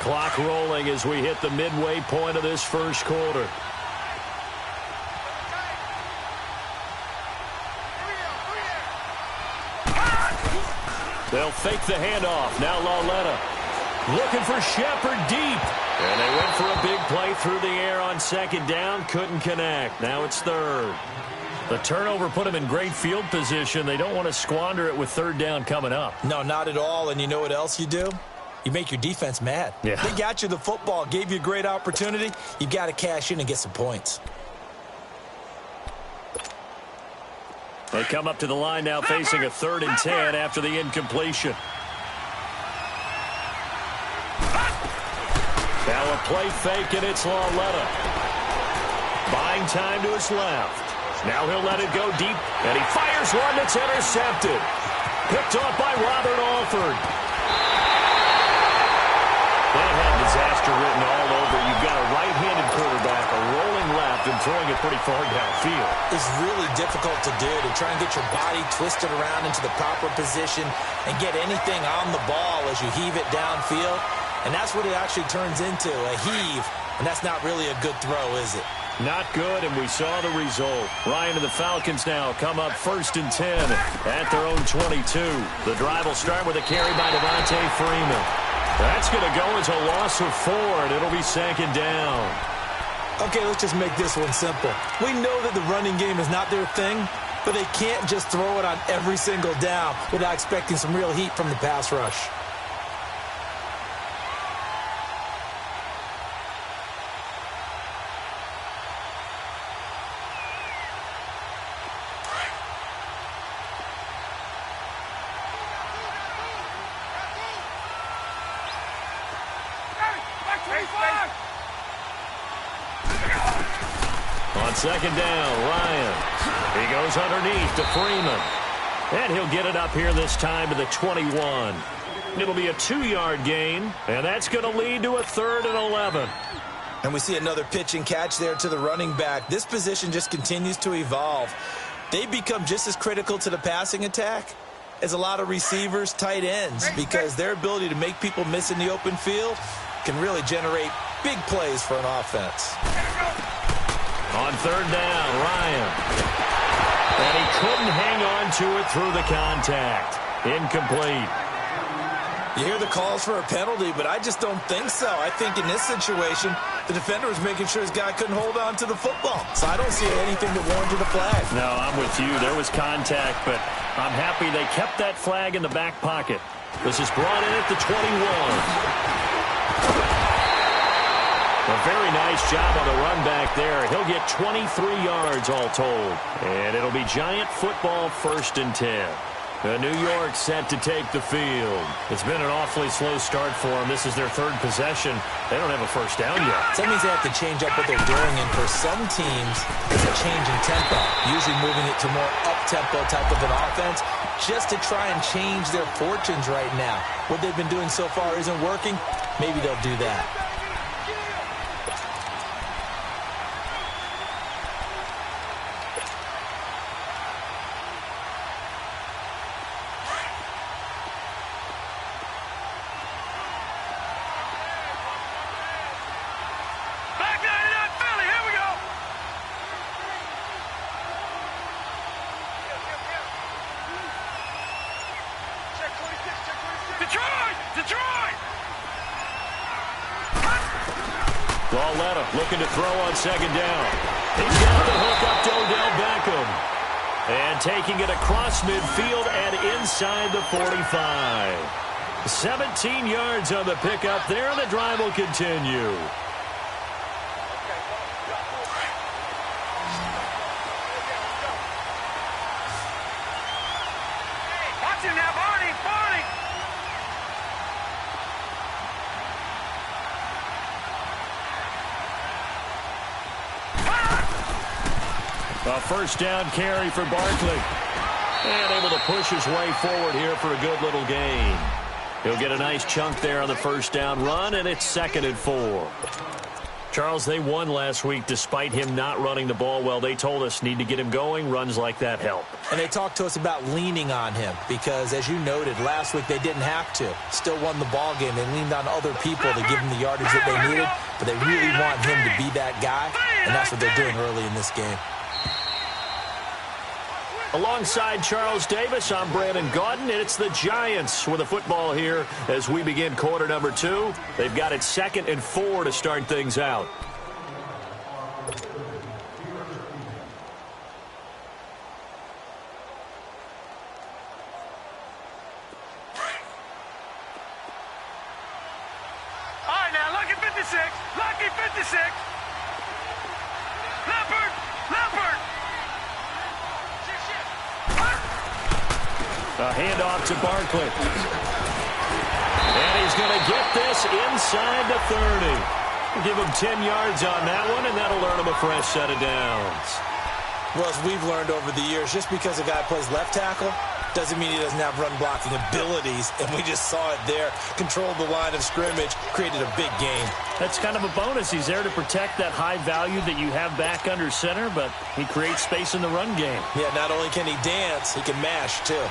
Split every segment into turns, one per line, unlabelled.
Clock rolling as we hit the midway point of this first quarter. They'll fake the handoff. Now Lauletta looking for Shepard deep. And they went for a big play through the air on second down. Couldn't connect. Now it's third. The turnover put them in great field position. They don't want to squander it with third down coming up.
No, not at all. And you know what else you do? You make your defense mad.
Yeah.
They got you the football, gave you a great opportunity. You've got to cash in and get some points.
They come up to the line now facing a 3rd and 10 after the incompletion. Now a play fake, and it's Lauletta. Buying time to his left. Now he'll let it go deep, and he fires one that's intercepted. Picked off by Robert Alford. That had disaster written all over. You've got a right-handed quarterback, a rolling left, and throwing it pretty far downfield.
It's really difficult to do, to try and get your body twisted around into the proper position and get anything on the ball as you heave it downfield. And that's what it actually turns into, a heave. And that's not really a good throw, is it?
Not good, and we saw the result. Ryan and the Falcons now come up 1st and 10 at their own 22. The drive will start with a carry by Devontae Freeman. That's going to go as a loss of 4, and it'll be 2nd down.
Okay, let's just make this one simple. We know that the running game is not their thing, but they can't just throw it on every single down without expecting some real heat from the pass rush.
On 2nd down, Ryan. He goes underneath to Freeman. And he'll get it up here this time to the 21. It'll be a 2-yard gain, and that's going to lead to a 3rd and 11.
And we see another pitch and catch there to the running back. This position just continues to evolve. They become just as critical to the passing attack as a lot of receivers, tight ends, because their ability to make people miss in the open field can really generate big plays for an offense.
On 3rd down, Ryan. And he couldn't hang on to it through the contact. Incomplete.
You hear the calls for a penalty, but I just don't think so. I think in this situation, the defender was making sure his guy couldn't hold on to the football. So I don't see anything that warranted a flag.
No, I'm with you. There was contact, but I'm happy they kept that flag in the back pocket. This is brought in at the 21. A very nice job on the run back there. He'll get 23 yards all told. And it'll be Giant football 1st and 10. New York set to take the field. It's been an awfully slow start for them. This is their 3rd possession. They don't have a 1st down yet.
So that means they have to change up what they're doing. And for some teams, it's a change in tempo. Usually moving it to more up-tempo type of an offense just to try and change their fortunes right now. What they've been doing so far isn't working. Maybe they'll do that.
Lauletta looking to throw on 2nd down. He's got the hook up to Odell Beckham. And taking it across midfield and inside the 45. 17 yards on the pickup there, and the drive will continue.
Watch him now, Barney!
A 1st down carry for Barkley. And able to push his way forward here for a good little gain. He'll get a nice chunk there on the 1st down run, and it's 2nd and 4. Charles, they won last week despite him not running the ball well. They told us need to get him going. Runs like that help.
And they talked to us about leaning on him because, as you noted, last week they didn't have to. Still won the ball game. They leaned on other people to give him the yardage that they needed, but they really want him to be that guy, and that's what they're doing early in this game.
Alongside Charles Davis, I'm Brandon Gaudin, and it's the Giants with the football here as we begin quarter number 2. They've got it 2nd and 4 to start things out.
All right, now, lucky 56. Lucky 56. Leopard. Leopard.
A handoff to Barkley. And he's going to get this inside the 30. Give him 10 yards on that one, and that'll earn him a fresh set of downs.
Well, as we've learned over the years, just because a guy plays left tackle doesn't mean he doesn't have run-blocking abilities, and we just saw it there. Controlled the line of scrimmage, created a big game.
That's kind of a bonus. He's there to protect that high value that you have back under center, but he creates space in the run game.
Yeah, not only can he dance, he can mash, too.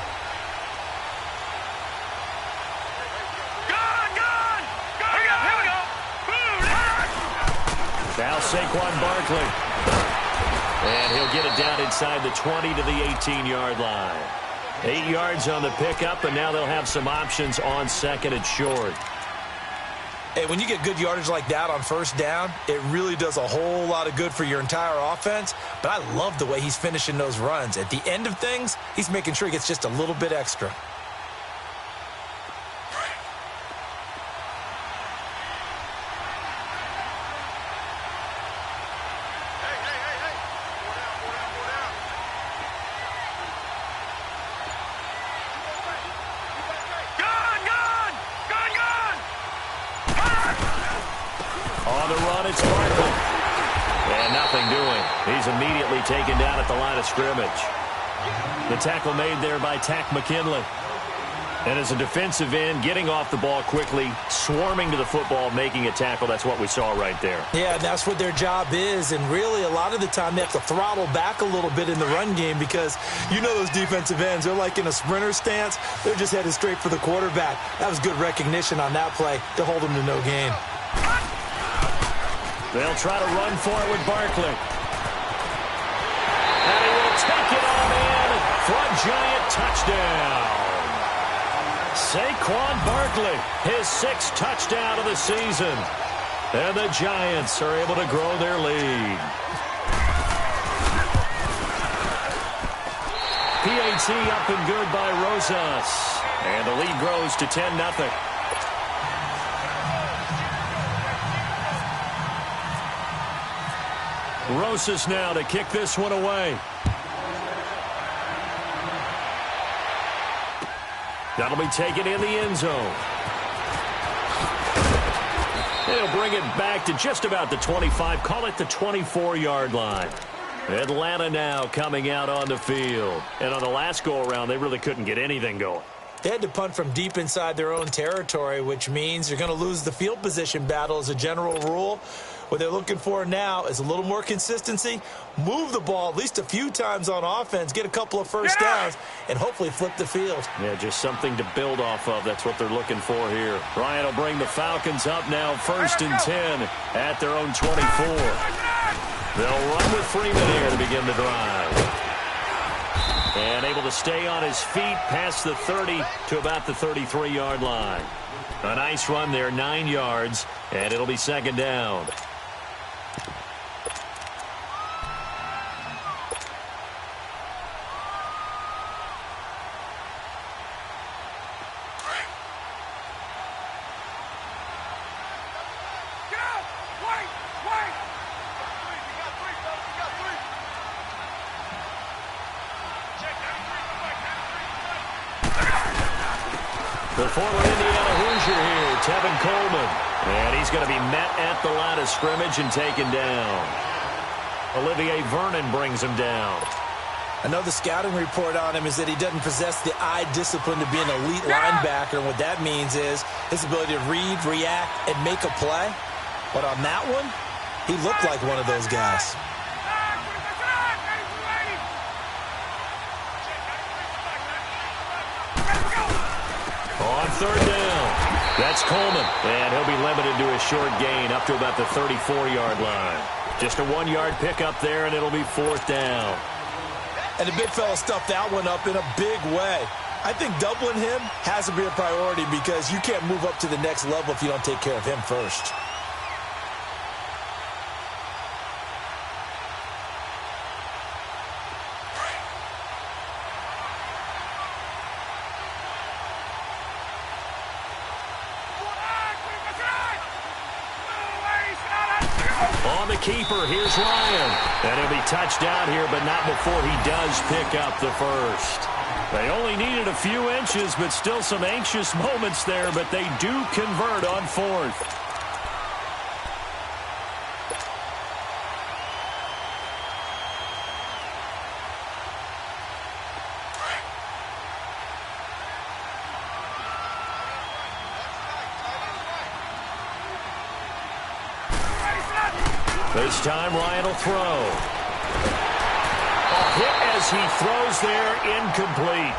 Now Saquon Barkley. And he'll get it down inside the 20 to the 18-yard line. 8 yards on the pickup, and now they'll have some options on 2nd and short.
Hey, when you get good yardage like that on 1st down, it really does a whole lot of good for your entire offense. But I love the way he's finishing those runs. At the end of things, he's making sure he gets just a little bit extra.
He's immediately taken down at the line of scrimmage. The tackle made there by Tack McKinley. And as a defensive end, getting off the ball quickly, swarming to the football, making a tackle, that's what we saw right there.
Yeah, and that's what their job is. And really, a lot of the time, they have to throttle back a little bit in the run game because you know those defensive ends, they're like in a sprinter stance. They're just headed straight for the quarterback. That was good recognition on that play to hold them to no gain.
They'll try to run for it with Barkley. And he will take it on in for a Giant touchdown. Saquon Barkley, his 6th touchdown of the season. And the Giants are able to grow their lead. PAT up and good by Rosas. And the lead grows to 10-0. Rosas now to kick this one away. That'll be taken in the end zone. They'll bring it back to just about the 25. Call it the 24-yard line. Atlanta now coming out on the field. And on the last go-around, they really couldn't get anything going.
They had to punt from deep inside their own territory, which means you're going to lose the field position battle as a general rule. What they're looking for now is a little more consistency, move the ball at least a few times on offense, get a couple of first downs, and hopefully flip the field.
Yeah, just something to build off of. That's what they're looking for here. Ryan will bring the Falcons up now 1st and 10 at their own 24. They'll run with Freeman here to begin the drive. And able to stay on his feet past the 30 to about the 33-yard line. A nice run there, 9 yards, and it'll be 2nd down. The former Indiana Hoosier here, Tevin Coleman. And he's going to be met at the line of scrimmage and taken down. Olivier Vernon brings him down.
I know the scouting report on him is that he doesn't possess the eye discipline to be an elite linebacker. And what that means is his ability to read, react, and make a play. But on that one, He looked like one of those guys.
On third down, that's Coleman, and he'll be limited to a short gain up to about the 34-yard line. Just a 1-yard pickup there, and it'll be fourth down.
And the big fella stuffed that one up in a big way. I think doubling him has to be a priority because you can't move up to the next level if you don't take care of him first.
On the keeper, here's Ryan. And he'll be touched down here, but not before he does pick up the first. They only needed a few inches, but still some anxious moments there, but they do convert on fourth. This time Ryan will throw. A hit as he throws there, incomplete.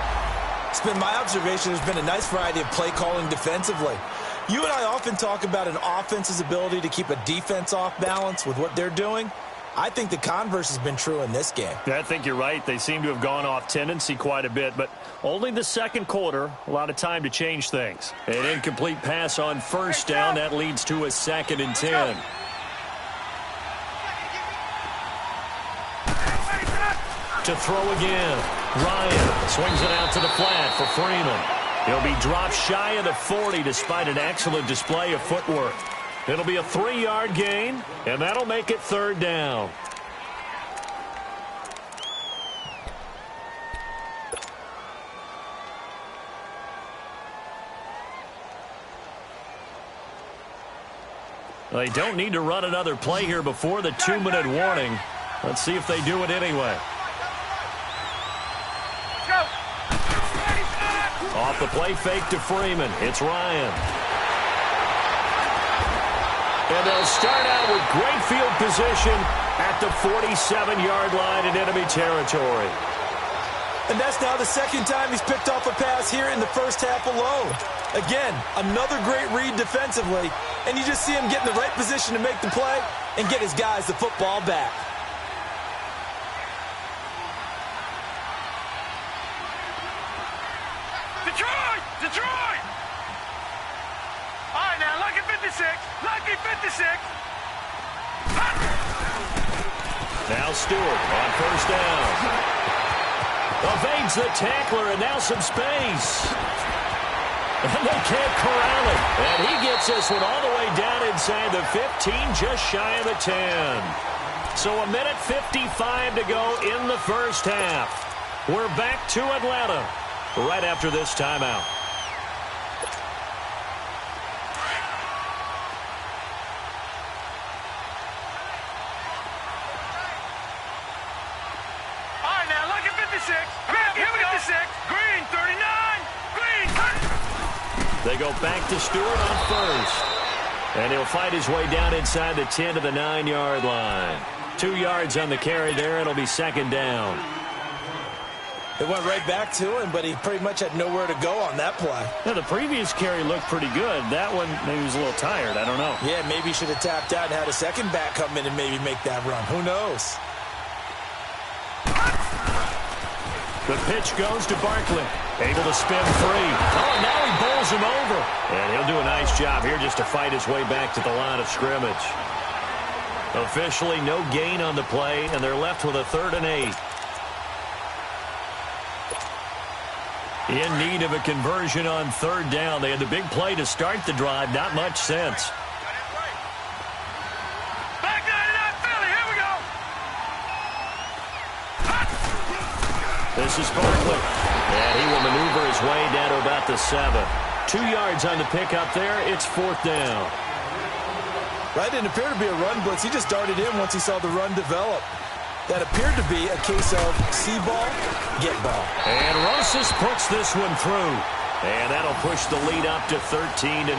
It's been my observation there's been a nice variety of play calling defensively. You and I often talk about an offense's ability to keep a defense off balance with what they're doing. I think the converse has been true in this game.
Yeah, I think you're right. They seem to have gone off tendency quite a bit, but only the second quarter, a lot of time to change things. An incomplete pass on first down, that leads to a 2nd and 10. To throw again. Ryan swings it out to the flat for Freeman. He'll be dropped shy of the 40 despite an excellent display of footwork. It'll be a 3-yard gain, and that'll make it third down. They don't need to run another play here before the 2-minute warning. Let's see if they do it anyway. Off the play fake to Freeman. It's Ryan. And they'll start out with great field position at the 47-yard line in enemy territory.
And that's now the second time he's picked off a pass here in the first half alone. Again, another great read defensively, and you just see him get in the right position to make the play and get his guys the football back.
Detroit! All right, now, lucky 56. Lucky 56.
Now Stewart on first down. Evades the tackler, and now some space. And they can't corral it. And he gets this one all the way down inside the 15, just shy of the 10. So 1:55 to go in the first half. We're back to Atlanta right after this timeout.
Green, 39. Green, cut.
They go back to Stewart on first. And he'll fight his way down inside the 10 to the 9-yard line. 2 yards on the carry there. It'll be second down.
It went right back to him, but he pretty much had nowhere to go on that play.
Now, the previous carry looked pretty good. That one, maybe he was a little tired. I don't know.
Yeah, maybe he should have tapped out and had a second back come in and maybe make that run. Who knows?
The pitch goes to Barkley. Able to spin free. Oh, and now he bowls him over. And he'll do a nice job here just to fight his way back to the line of scrimmage. Officially, no gain on the play, and they're left with a 3rd and 8. In need of a conversion on 3rd down. They had the big play to start the drive. Not much sense.
Back 99 Philly. Here we go.
This is Barkley. And he will maneuver his way down to about the 7. 2 yards on the pickup there. It's 4th down.
That didn't appear to be a run blitz. He just darted in once he saw the run develop. That appeared to be a case of see ball, get ball.
And Rosas puts this one through. And that'll push the lead up to 13-0.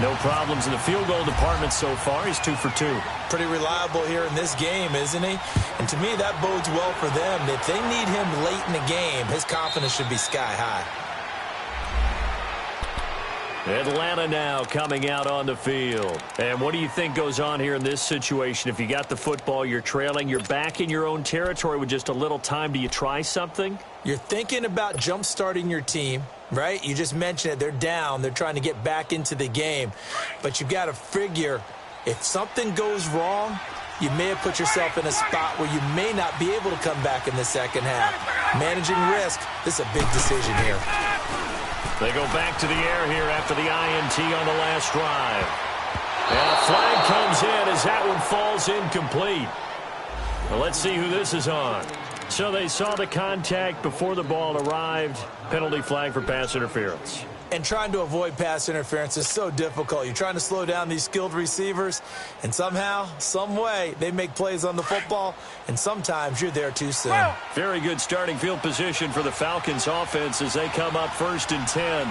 No problems in the field goal department so far. He's 2 for 2.
Pretty reliable here in this game, isn't he? And to me, that bodes well for them. If they need him late in the game, his confidence should be sky high.
Atlanta now coming out on the field. And what do you think goes on here in this situation? If you got the football, you're trailing, you're back in your own territory with just a little time. Do you try something?
You're thinking about jump-starting your team, right? You just mentioned it. They're down. They're trying to get back into the game. But you've got to figure if something goes wrong, you may have put yourself in a spot where you may not be able to come back in the second half. Managing risk, this is a big decision here.
They go back to the air here after the INT on the last drive. And a flag comes in as that one falls incomplete. Well, let's see who this is on. So they saw the contact before the ball arrived. Penalty flag for pass interference.
And trying to avoid pass interference is so difficult. You're trying to slow down these skilled receivers, and somehow, some way, they make plays on the football, and sometimes you're there too soon.
Very good starting field position for the Falcons offense as they come up 1st and 10.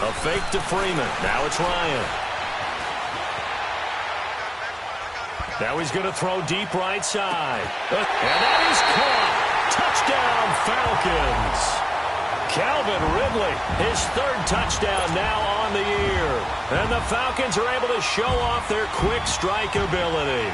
A fake to Freeman. Now it's Ryan. Now he's going to throw deep right side. And that is caught. Touchdown, Falcons. Calvin Ridley, his 3rd touchdown now on the year. And the Falcons are able to show off their quick strike ability.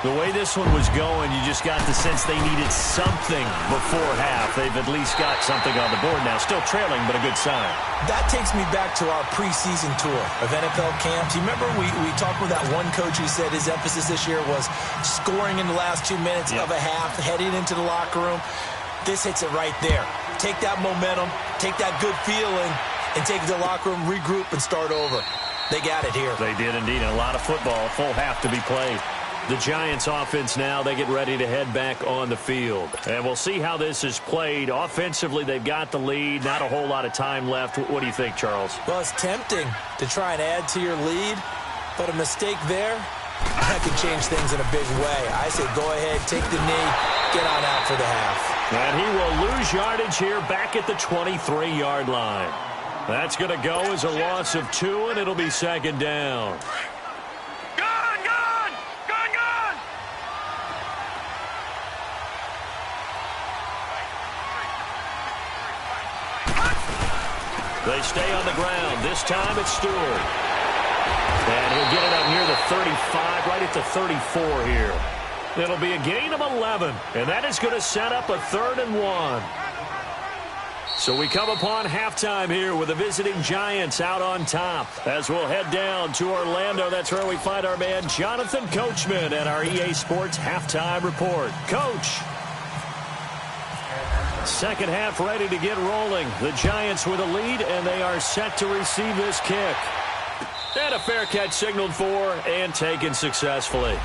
The way this one was going, you just got the sense they needed something before half. They've at least got something on the board now. Still trailing, but a good sign.
That takes me back to our preseason tour of NFL camps. You remember we talked with that one coach who said his emphasis this year was scoring in the last 2 minutes of a half, heading into the locker room. This hits it right there. Take that momentum, take that good feeling, and take it to the locker room, regroup, and start over. They got it here.
They did indeed, and a lot of football, a full half to be played. The Giants offense now, they get ready to head back on the field. And we'll see how this is played. Offensively, they've got the lead. Not a whole lot of time left. What do you think, Charles?
Well, it's tempting to try and add to your lead, but a mistake there, that could change things in a big way. I say go ahead, take the knee, get on out for the half.
And he will lose yardage here back at the 23-yard line. That's going to go as a loss of 2, and it'll be 2nd down. They stay on the ground. This time it's Stewart. And he'll get it up near the 35, right at the 34 here. It'll be a gain of 11, and that is going to set up a 3rd and 1. So we come upon halftime here with the visiting Giants out on top. As we'll head down to Orlando, that's where we find our man Jonathan Coachman at our EA Sports Halftime Report. Coach. Second half ready to get rolling. The Giants with a lead, and they are set to receive this kick. And a fair catch signaled for and taken successfully.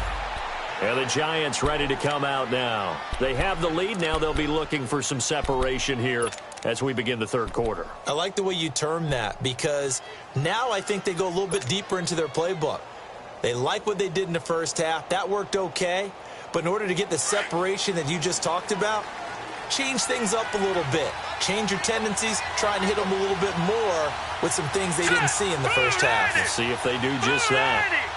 And the Giants ready to come out now. They have the lead. Now they'll be looking for some separation here as we begin the 3rd quarter.
I like the way you term that because now I think they go a little bit deeper into their playbook. They like what they did in the first half. That worked okay. But in order to get the separation that you just talked about, change things up a little bit. Change your tendencies. Try and hit them a little bit more with some things they didn't see in the first half.
We'll see if they do just that.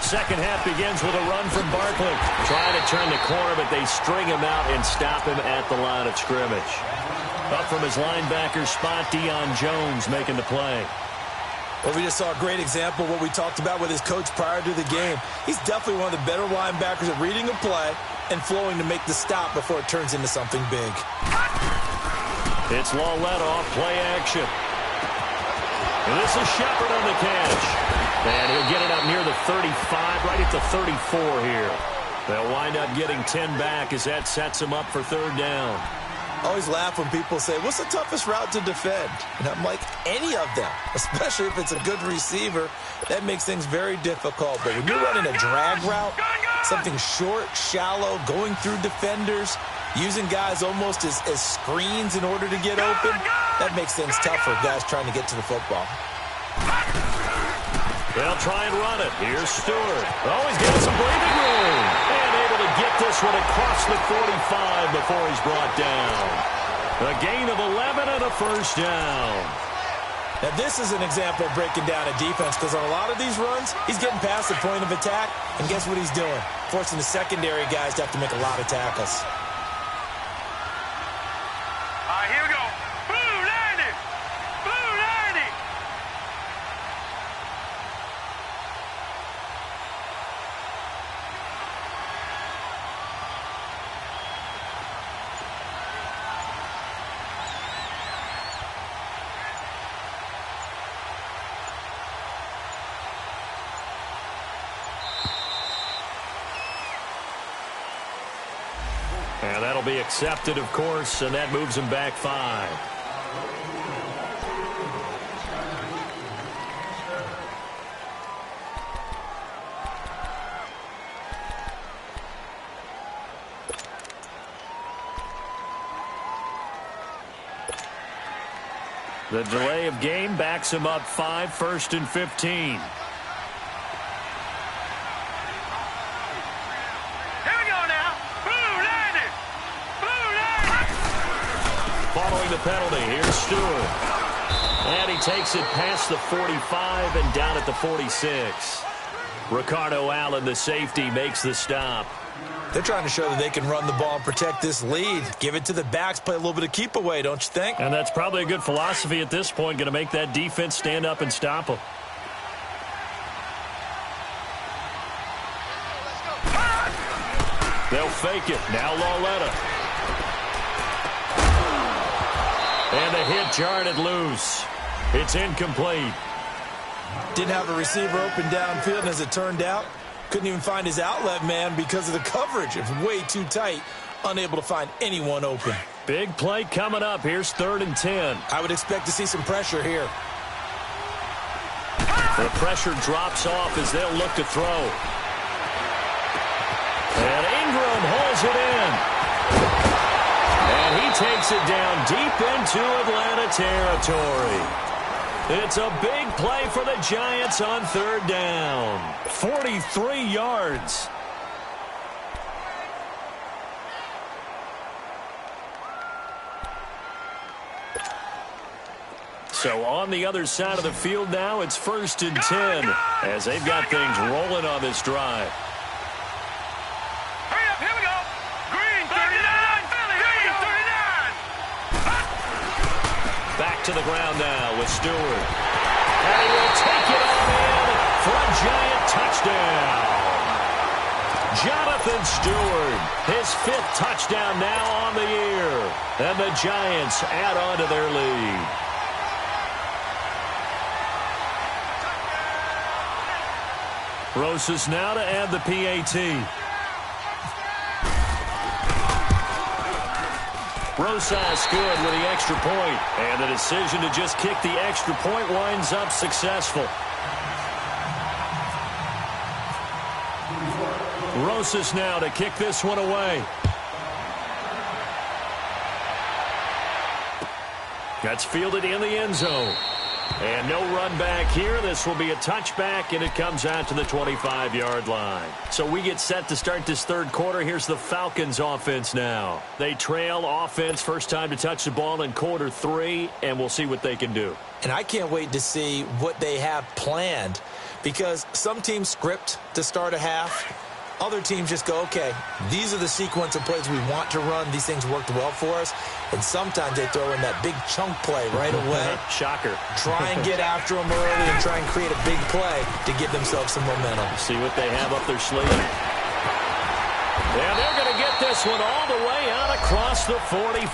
Second half begins with a run from Barkley. Trying to turn the corner, but they string him out and stop him at the line of scrimmage. Up from his linebacker spot, Deion Jones making the play.
Well, we just saw a great example of what we talked about with his coach prior to the game. He's definitely one of the better linebackers at reading a play and flowing to make the stop before it turns into something big.
It's Lawlett off play action. And this is Shepard on the catch. And he'll get it up near the 35, right at the 34 here. They'll wind up getting 10 back as that sets him up for 3rd down.
I always laugh when people say, what's the toughest route to defend? And I'm like, any of them, especially if it's a good receiver. That makes things very difficult. But when you're running a drag route, something short, shallow, going through defenders, using guys almost as screens in order to get open, that makes things tough for guys trying to get to the football.
They'll try and run it. Here's Stewart. Oh, he's got some breathing room. And able to get this one across the 45 before he's brought down. A gain of 11 and a first down.
Now, this is an example of breaking down a defense because on a lot of these runs, he's getting past the point of attack, and guess what he's doing? Forcing the secondary guys to have to make a lot of tackles.
All right, here we go. Blue 90. Blue 90.
And that'll be accepted, of course, and that moves him back 5. The delay of game backs him up 5, 1st and 15. Following the penalty, here's Stewart. And he takes it past the 45 and down at the 46. Ricardo Allen, the safety, makes the stop.
They're trying to show that they can run the ball and protect this lead. Give it to the backs, play a little bit of keep away, don't you think?
And that's probably a good philosophy at this point, going to make that defense stand up and stop them. They'll fake it. Now Lauletta. And the hit jarred it loose. It's incomplete.
Didn't have a receiver open downfield, and as it turned out, couldn't even find his outlet man because of the coverage. It was way too tight, unable to find anyone open.
Big play coming up. Here's 3rd and 10.
I would expect to see some pressure here.
The pressure drops off as they'll look to throw. And Ingram holds it in. And he takes it down deep into Atlanta territory. It's a big play for the Giants on 3rd down. 43 yards. So on the other side of the field now, it's 1st and 10 as they've got things rolling on this drive.
Hurry up, here we go. Green 39, Philly, Green 39.
Back to the ground now with Stewart. And he will take it on in for a Giant touchdown. Jonathan Stewart, his 5th touchdown now on the year. And the Giants add on to their lead. Rosas now to add the PAT. Rosas good with the extra point. And the decision to just kick the extra point winds up successful. Rosas now to kick this one away. That's fielded in the end zone. And no run back here. This will be a touchback, and it comes out to the 25-yard line. So we get set to start this 3rd quarter. Here's the Falcons offense now. They trail offense, first time to touch the ball in quarter 3, and we'll see what they can do.
And I can't wait to see what they have planned, because some teams script to start a half. Other teams just go, okay, these are the sequence of plays we want to run. These things worked well for us. And sometimes they throw in that big chunk play right away.
Shocker.
Try and get after them early and try and create a big play to give themselves some momentum.
See what they have up their sleeve. And they're going to get this one all the way out across the 45.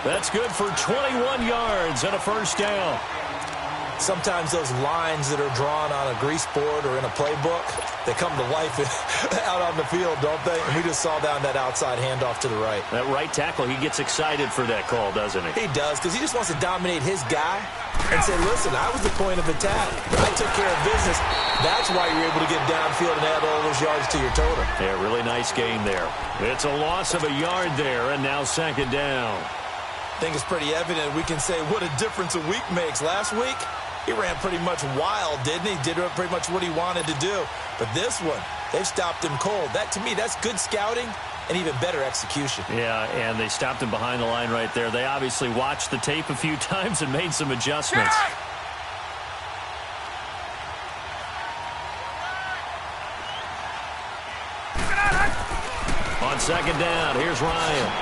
That's good for 21 yards and a first down.
Sometimes those lines that are drawn on a grease board or in a playbook, they come to life out on the field, don't they? And we just saw down that outside handoff to the right.
That right tackle, he gets excited for that call, doesn't he?
He does, because he just wants to dominate his guy and say, listen, I was the point of attack. I took care of business. That's why you're able to get downfield and add all those yards to your total.
Yeah, really nice gain there. It's a loss of a yard there, and now 2nd down.
I think it's pretty evident we can say what a difference a week makes. Last week, He ran pretty much wild, didn't he? Did pretty much what he wanted to do. But this one, they've stopped him cold. That, to me, that's good scouting and even better execution.
Yeah, and they stopped him behind the line right there. They obviously watched the tape a few times and made some adjustments. On second down, here's Ryan.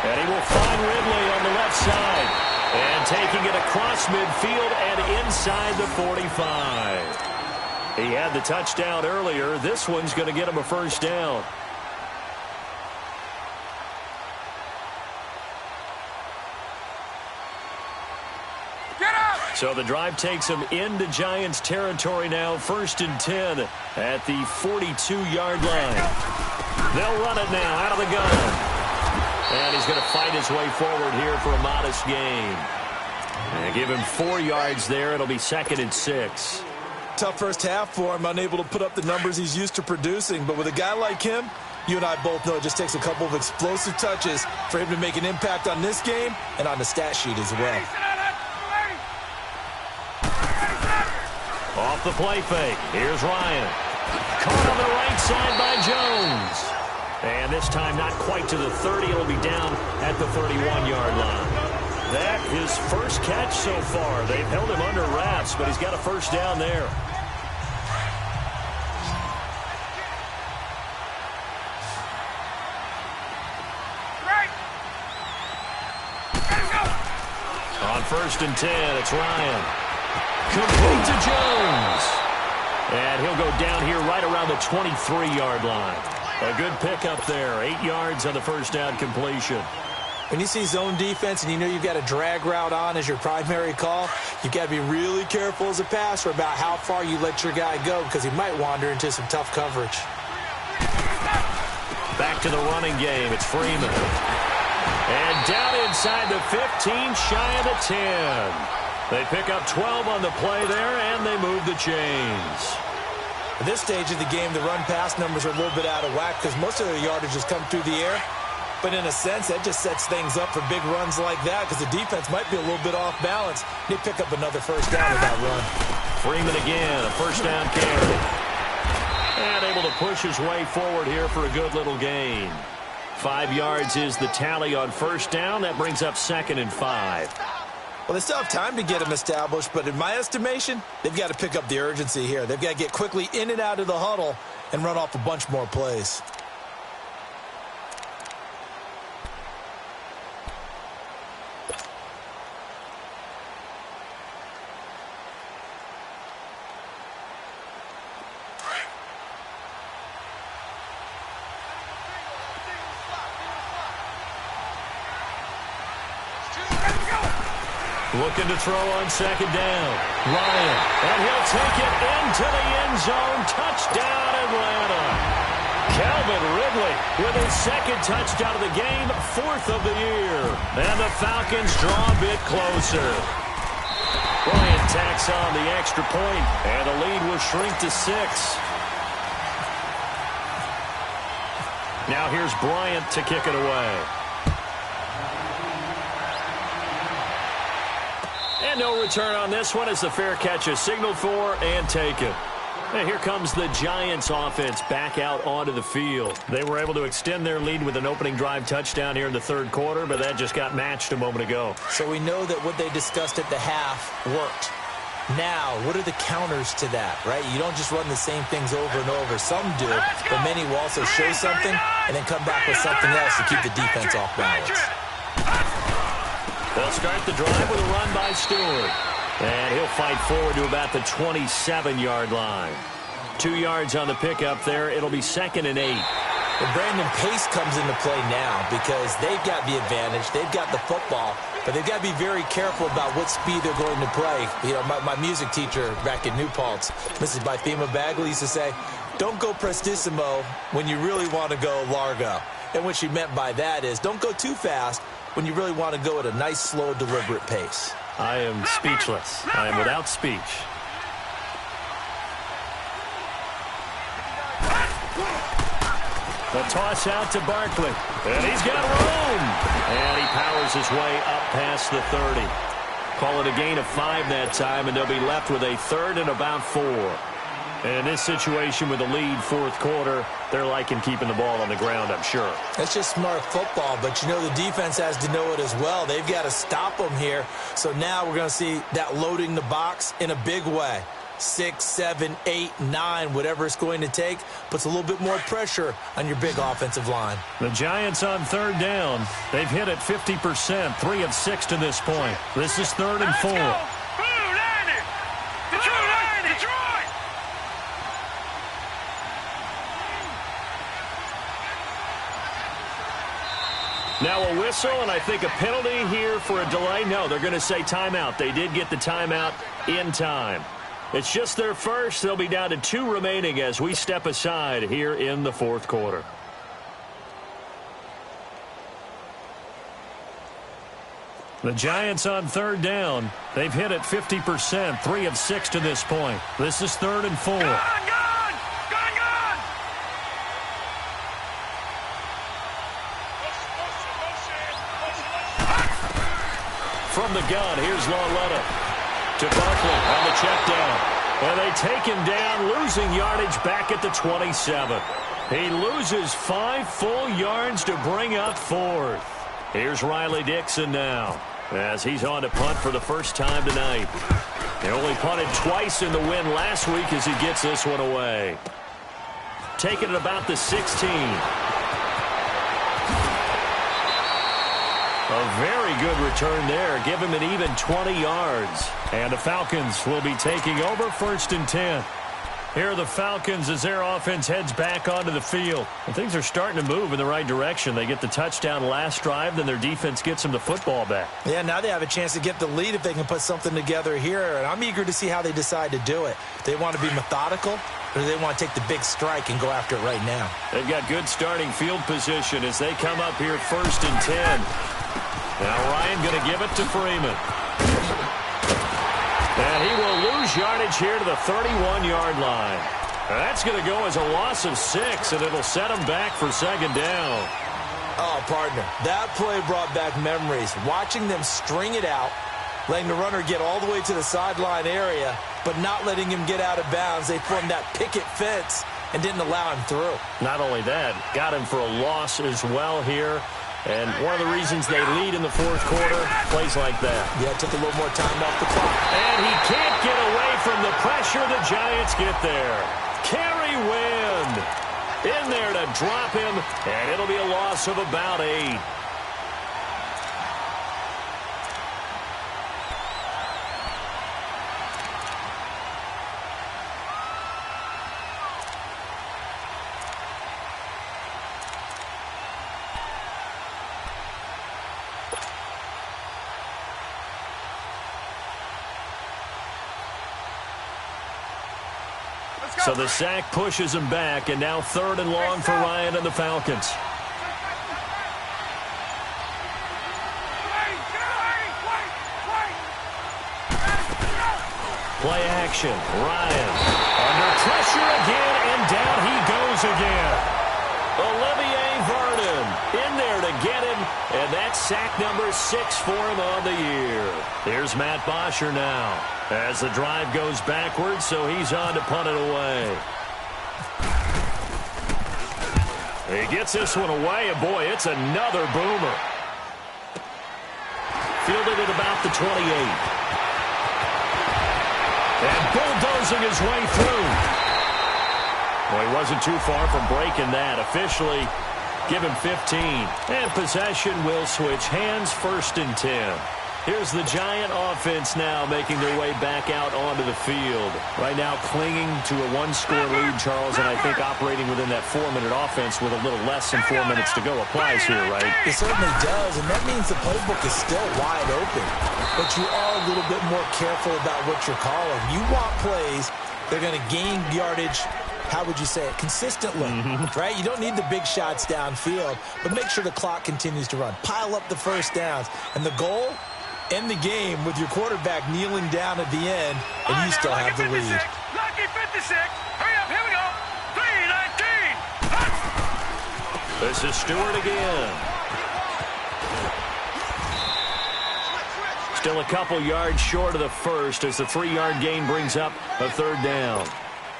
And he will find Ridley on the left side. And taking it across midfield and inside the 45. He had the touchdown earlier. This one's going to get him a first down. So the drive takes him into Giants territory now. 1st and 10 at the 42-yard line. They'll run it now out of the gun. And he's going to fight his way forward here for a modest gain. And give him 4 yards there. It'll be 2nd and 6.
Tough first half for him, unable to put up the numbers he's used to producing. But with a guy like him, you and I both know it just takes a couple of explosive touches for him to make an impact on this game and on the stat sheet as well.
Off the play fake. Here's Ryan. Caught on the right side by Jones. And this time not quite to the 30. It'll be down at the 31-yard line. That his first catch so far. They've held him under wraps, but he's got a first down there. On 1st and 10, it's Ryan. Complete to Jones. And he'll go down here right around the 23-yard line. A good pickup there. 8 yards on the first down completion.
When you see zone defense and you know you've got a drag route on as your primary call, you've got to be really careful as a passer about how far you let your guy go because he might wander into some tough coverage.
Back to the running game. It's Freeman. And down inside the 15, shy of the 10. They pick up 12 on the play there, and they move the chains.
At this stage of the game, the run-pass numbers are a little bit out of whack because most of their yardage has come through the air. But in a sense, that just sets things up for big runs like that because the defense might be a little bit off balance. They pick up another first down with that run.
Freeman again, a first down carry. And able to push his way forward here for a good little gain. 5 yards is the tally on first down. That brings up 2nd and 5.
Well, they still have time to get him established, but in my estimation, they've got to pick up the urgency here. They've got to get quickly in and out of the huddle and run off a bunch more plays.
Looking to throw on second down. Ryan, and he'll take it into the end zone. Touchdown, Atlanta. Calvin Ridley with his 2nd touchdown of the game, 4th of the year. And the Falcons draw a bit closer. Bryant tacks on the extra point, and the lead will shrink to 6. Now here's Bryant to kick it away. And no return on this one as the fair catch is signaled for and taken. And here comes the Giants offense back out onto the field. They were able to extend their lead with an opening drive touchdown here in the 3rd quarter, but that just got matched a moment ago.
So we know that what they discussed at the half worked. Now, what are the counters to that, right? You don't just run the same things over and over. Some do, but many will also show something and then come back with something else to keep the defense off balance.
They'll start the drive with a run by Stewart. And he'll fight forward to about the 27-yard line. 2 yards on the pickup there. It'll be 2nd and 8.
And Brandon, pace comes into play now because they've got the advantage. They've got the football, but they've got to be very careful about what speed they're going to play. You know, my music teacher back in New Paltz, Mrs. Bythema Bagley, used to say, don't go prestissimo when you really want to go largo. And what she meant by that is don't go too fast when you really want to go at a nice, slow, deliberate pace.
I am speechless. I am without speech. The toss out to Barkley. And he's got room. And he powers his way up past the 30. Call it a gain of 5 that time, and they'll be left with a third and about 4. And in this situation with the lead fourth quarter, they're liking keeping the ball on the ground, I'm sure.
That's just smart football, but you know the defense has to know it as well. They've got to stop them here. So now we're going to see that loading the box in a big way. 6, 7, 8, 9, whatever it's going to take, puts a little bit more pressure on your big offensive line.
The Giants on third down. They've hit it 50%, 3 of 6 to this point. This is 3rd and 4. Now a whistle, and I think a penalty here for a delay. No, they're going to say timeout. They did get the timeout in time. It's just their first. They'll be down to 2 remaining as we step aside here in the fourth quarter. The Giants on third down. They've hit it 50%, 3 of 6 to this point. This is 3rd and 4. From the gun, here's Lauletta to Barkley on the check down. And they take him down, losing yardage back at the 27. He loses 5 full yards to bring up 4th. Here's Riley Dixon now, as he's on to punt for the first time tonight. He only punted twice in the win last week as he gets this one away. Taking it about the 16. A very good return there. Give him an even 20 yards. And the Falcons will be taking over 1st and 10. Here are the Falcons as their offense heads back onto the field. And things are starting to move in the right direction. They get the touchdown last drive, then their defense gets them the football back.
Yeah, now they have a chance to get the lead if they can put something together here. And I'm eager to see how they decide to do it. They want to be methodical, or do they want to take the big strike and go after it right now?
They've got good starting field position as they come up here 1st and 10. Now Ryan going to give it to Freeman. And he will lose yardage here to the 31-yard line. That's going to go as a loss of 6, and it'll set him back for 2nd down.
Oh, partner, that play brought back memories. Watching them string it out, letting the runner get all the way to the sideline area, but not letting him get out of bounds. They formed that picket fence and didn't allow him through.
Not only that, got him for a loss as well here. And one of the reasons they lead in the fourth quarter, plays like that.
Yeah, it took a little more time off the clock.
And he can't get away from the pressure. The Giants get there. Kerry Wynn in there to drop him, and it'll be a loss of about 8. So the sack pushes him back, and now 3rd and long for Ryan and the Falcons. Play action. Ryan under pressure again, and down he goes again. Olivier Vernon in there to get him, and that's sack number 6 for him on the year. Here's Matt Bosher now as the drive goes backwards, so he's on to punt it away. He gets this one away, and boy, it's another boomer. Fielded at about the 28. And bulldozing his way through. Well, he wasn't too far from breaking that. Officially, give him 15. And possession will switch hands, 1st and 10. Here's the Giant offense now making their way back out onto the field. Right now clinging to a 1-score lead, Charles, and I think operating within that 4-minute offense with a little less than 4 minutes to go applies here, right?
It certainly does, and that means the playbook is still wide open. But you are a little bit more careful about what you're calling. You want plays that are going to gain yardage, how would you say it, consistently, right? You don't need the big shots downfield, but make sure the clock continues to run. Pile up the first downs. And the goal? End the game with your quarterback kneeling down at the end, and you still have the lead.
Lucky 56. Hurry up, here we go. 3-19.
This is Stewart again. Still a couple yards short of the first as the 3-yard gain brings up a third down.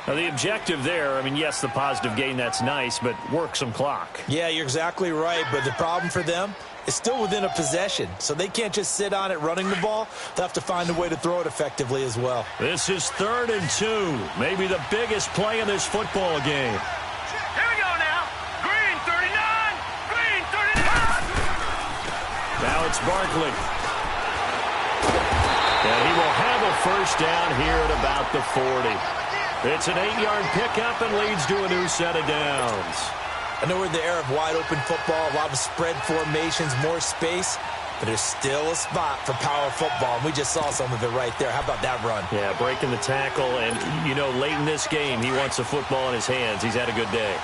Now, the objective there, I mean, yes, the positive gain, that's nice, but work some clock.
Yeah, you're exactly right, but the problem for them is still within a possession, so they can't just sit on it running the ball. They'll have to find a way to throw it effectively as well.
This is 3rd and 2, maybe the biggest play in this football game.
Here we go now. Green 39. Green 39.
Now it's Barkley. And he will have a first down here at about the 40. It's an 8-yard pickup and leads to a new set of downs.
I know we're in the era of wide-open football, a lot of spread formations, more space, but there's still a spot for power football, and we just saw some of it right there. How about that run?
Yeah, breaking the tackle, and, you know, late in this game, he wants the football in his hands. He's had a good day.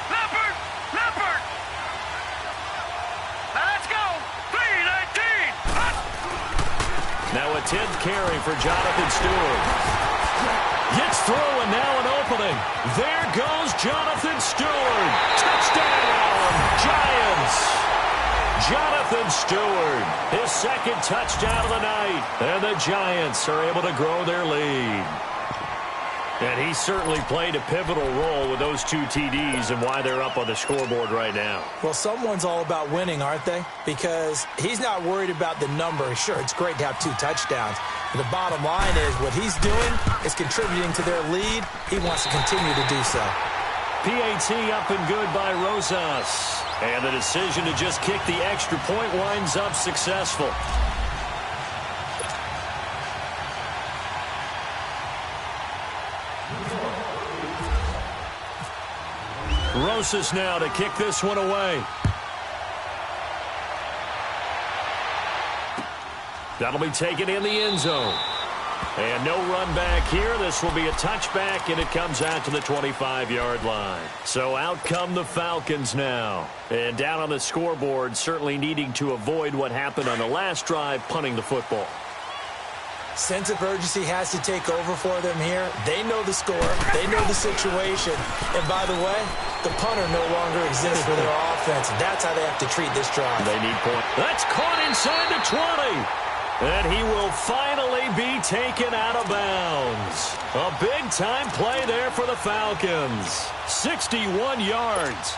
Leopard. Leopard. Now let's go. 3-19.
Now a 10th carry for Jonathan Stewart. Gets through, and now an opening. There goes Jonathan Stewart. Touchdown, Giants. Jonathan Stewart, his second touchdown of the night. And the Giants are able to grow their lead. And he certainly played a pivotal role with those 2 TDs and why they're up on the scoreboard right now.
Well, someone's all about winning, aren't they? Because he's not worried about the number. Sure, it's great to have 2 touchdowns. But the bottom line is what he's doing is contributing to their lead. He wants to continue to do so.
PAT up and good by Rosas. And the decision to just kick the extra point winds up successful. Rosas now to kick this one away. That'll be taken in the end zone. And no run back here. This will be a touchback, and it comes out to the 25-yard line. So out come the Falcons now. And down on the scoreboard, certainly needing to avoid what happened on the last drive, punting the football.
Sense of urgency has to take over for them here. They know the score. They know the situation. And by the way, the punter no longer exists for their offense. That's how they have to treat this drive.
They need points. That's caught inside the 20. And he will finally be taken out of bounds. A big-time play there for the Falcons. 61 yards.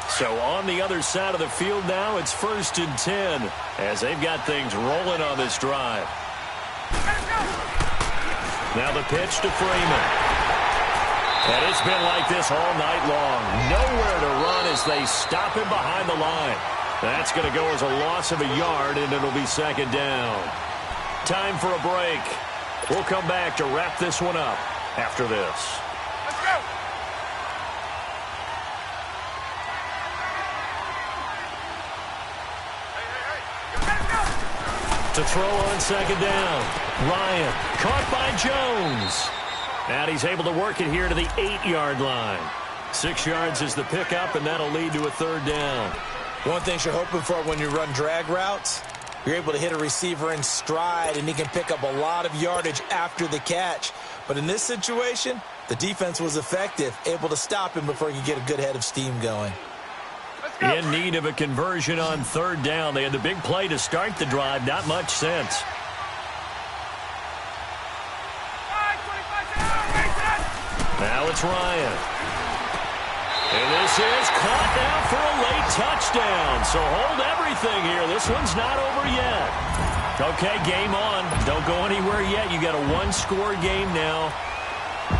So on the other side of the field now, it's 1st and 10 as they've got things rolling on this drive. Now the pitch to Freeman. And it's been like this all night long. Nowhere to run as they stop him behind the line. That's going to go as a loss of a yard, and it'll be 2nd down. Time for a break. We'll come back to wrap this one up after this.
Let's go.
To throw on 2nd down. Ryan caught by Jones. And he's able to work it here to the 8-yard line. 6 yards is the pickup, and that'll lead to a 3rd down.
One thing you're hoping for when you run drag routes, you're able to hit a receiver in stride, and he can pick up a lot of yardage after the catch. But in this situation, the defense was effective, able to stop him before he could get a good head of steam going.
In need of a conversion on 3rd down. They had the big play to start the drive. Not much sense. Now it's Ryan. And this is caught now for a late touchdown. So hold everything here. This one's not over yet. Okay, game on. Don't go anywhere yet. You got a 1-score game now.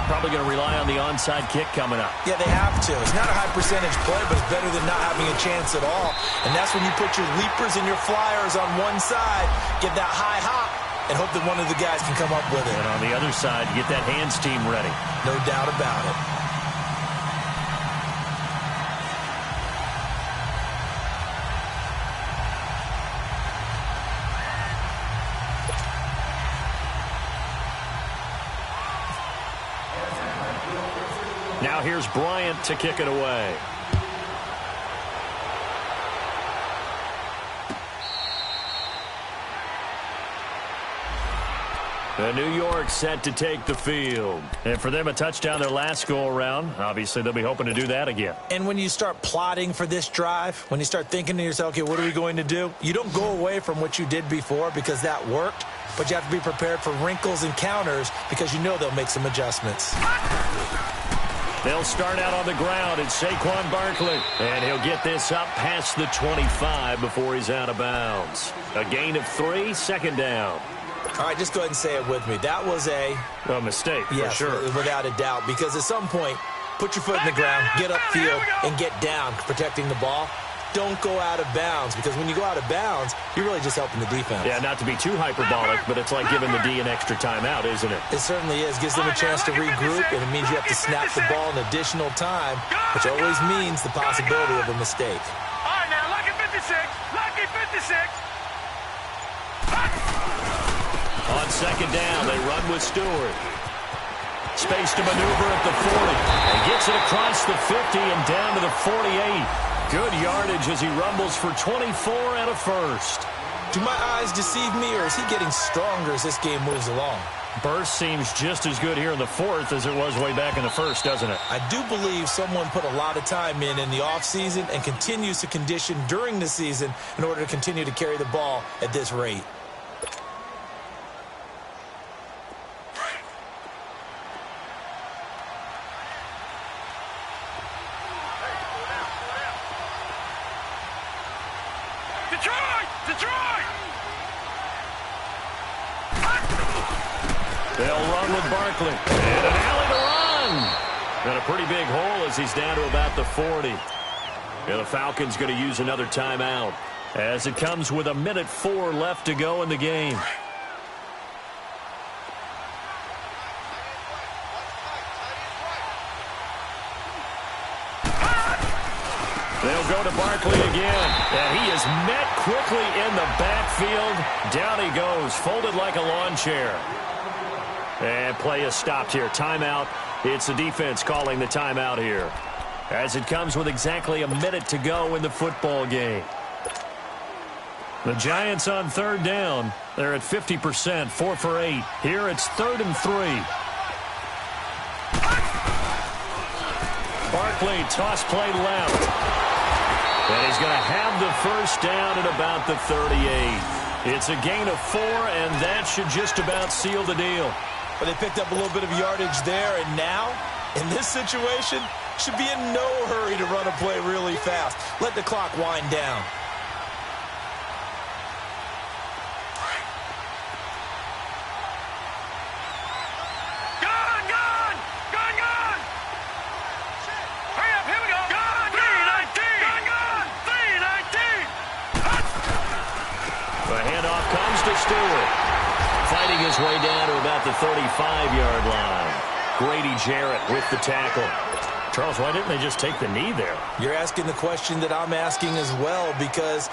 Probably going to rely on the onside kick coming up.
Yeah, they have to. It's not a high percentage play, but it's better than not having a chance at all. And that's when you put your leapers and your flyers on one side, get that high hop, and hope that one of the guys can come up with it.
And on the other side, get that hands team ready.
No doubt about it.
Now here's Bryant to kick it away. New York set to take the field. And for them, a touchdown their last go-around. Obviously, they'll be hoping to do that again.
And when you start plotting for this drive, when you start thinking to yourself, okay, what are we going to do? You don't go away from what you did before because that worked, but you have to be prepared for wrinkles and counters because you know they'll make some adjustments.
They'll start out on the ground. It's Saquon Barkley. And he'll get this up past the 25 before he's out of bounds. A gain of 3, second down.
All right, just go ahead and say it with me. That was a
mistake,
yes,
for sure.
Without a doubt, because at some point, put your foot in the ground, get upfield, and get down, protecting the ball. Don't go out of bounds, because when you go out of bounds, you're really just helping the defense.
Yeah, not to be too hyperbolic, but it's like giving the D an extra timeout, isn't it?
It certainly is. Gives them a chance to regroup, and it means you have to snap the ball an additional time, which always means the possibility of a mistake.
All right, now, lucky 56. Lucky 56.
On second down, they run with Stewart. Space to maneuver at the 40. And gets it across the 50 and down to the 48. Good yardage as he rumbles for 24 and a first.
Do my eyes deceive me, or is he getting stronger as this game moves along?
Burst seems just as good here in the fourth as it was way back in the first, doesn't it?
I do believe someone put a lot of time in the offseason and continues to condition during the season in order to continue to carry the ball at this rate.
Detroit!
They'll run with Barkley. And an alley to run. And a pretty big hole as he's down to about the 40. And the Falcons going to use another timeout as it comes with 1:04 left to go in the game. They'll go to Barkley again, and he is met quickly in the backfield. Down he goes, folded like a lawn chair. And play is stopped here. Timeout. It's the defense calling the timeout here, as it comes with exactly 1 minute to go in the football game. The Giants on third down. They're at 50%, 4 for 8. Here it's 3rd and 3. Barkley, toss play left. And he's going to have the first down at about the 38. It's a gain of 4, and that should just about seal the deal.
But they picked up a little bit of yardage there, and now, in this situation, should be in no hurry to run a play really fast. Let the clock wind down.
Stewart fighting his way down to about the 35-yard line. Grady Jarrett with the tackle. Charles, why didn't they just take the knee there?
You're asking the question that I'm asking as well, because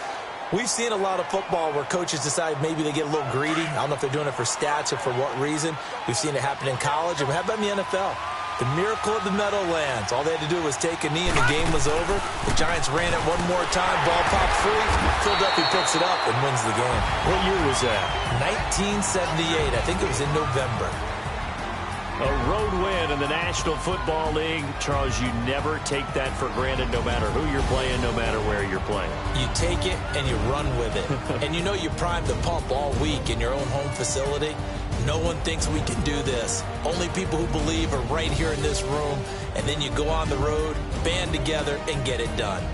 we've seen a lot of football where coaches decide maybe they get a little greedy. I don't know if they're doing it for stats or for what reason. We've seen it happen in college, and how about in the NFL? The miracle of the Meadowlands. All they had to do was take a knee and the game was over. The Giants ran it one more time. Ball popped free. Philadelphia picks it up and wins the game.
What year was that?
1978. I think it was in November.
A road win in the National Football League. Charles, you never take that for granted no matter who you're playing, no matter where you're playing.
You take it and you run with it. And you know you primed the pump all week in your own home facility. No one thinks we can do this. Only people who believe are right here in this room. And then you go on the road, band together, and get it done.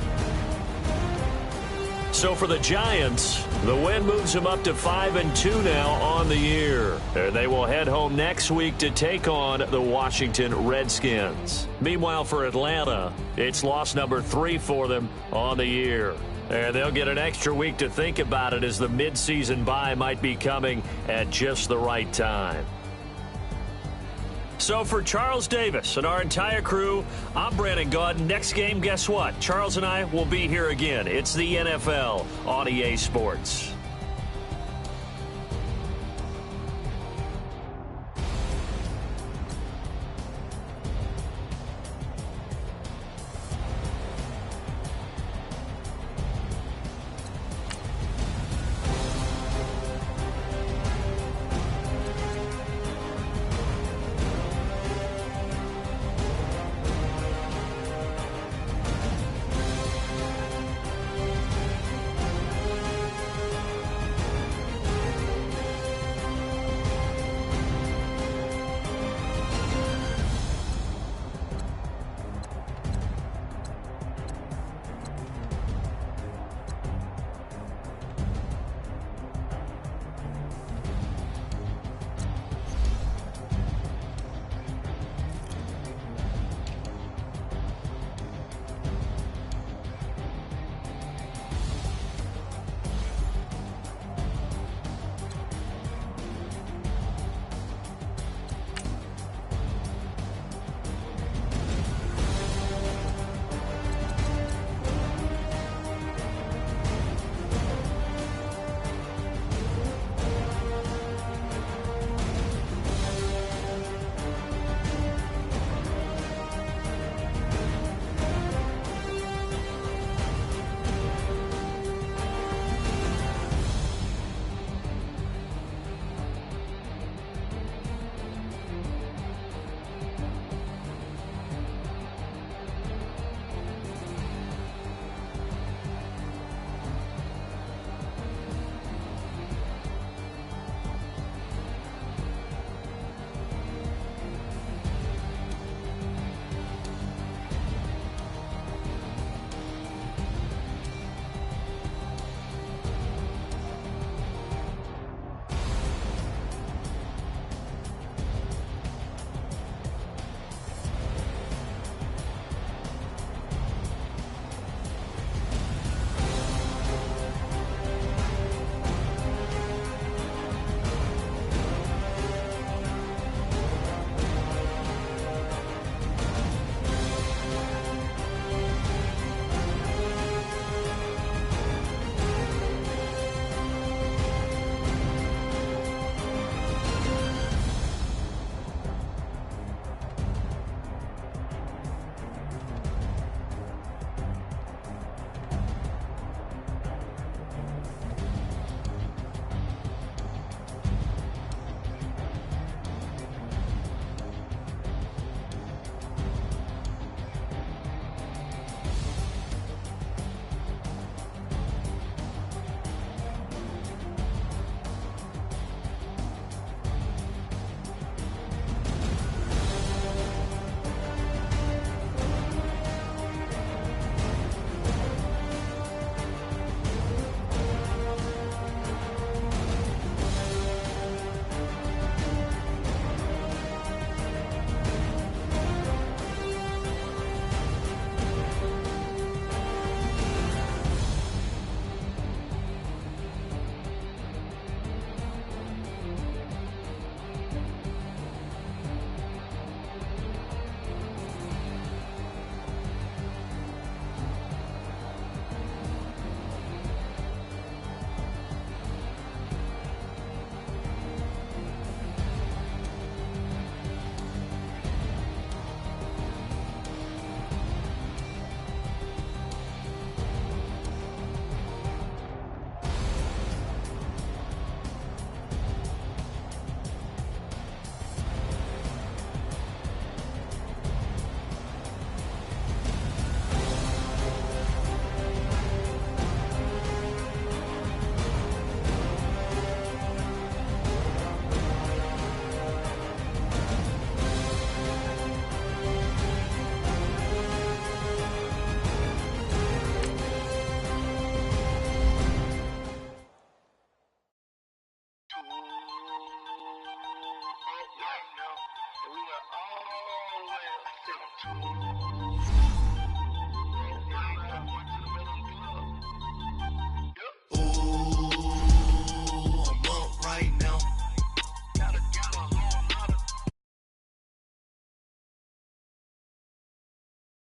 So for the Giants, the win moves them up to 5-2 now on the year. And they will head home next week to take on the Washington Redskins. Meanwhile, for Atlanta, it's loss number 3 for them on the year. And they'll get an extra week to think about it, as the midseason bye might be coming at just the right time. So for Charles Davis and our entire crew, I'm Brandon Gaud. Next game, guess what? Charles and I will be here again. It's the NFL on EA Sports.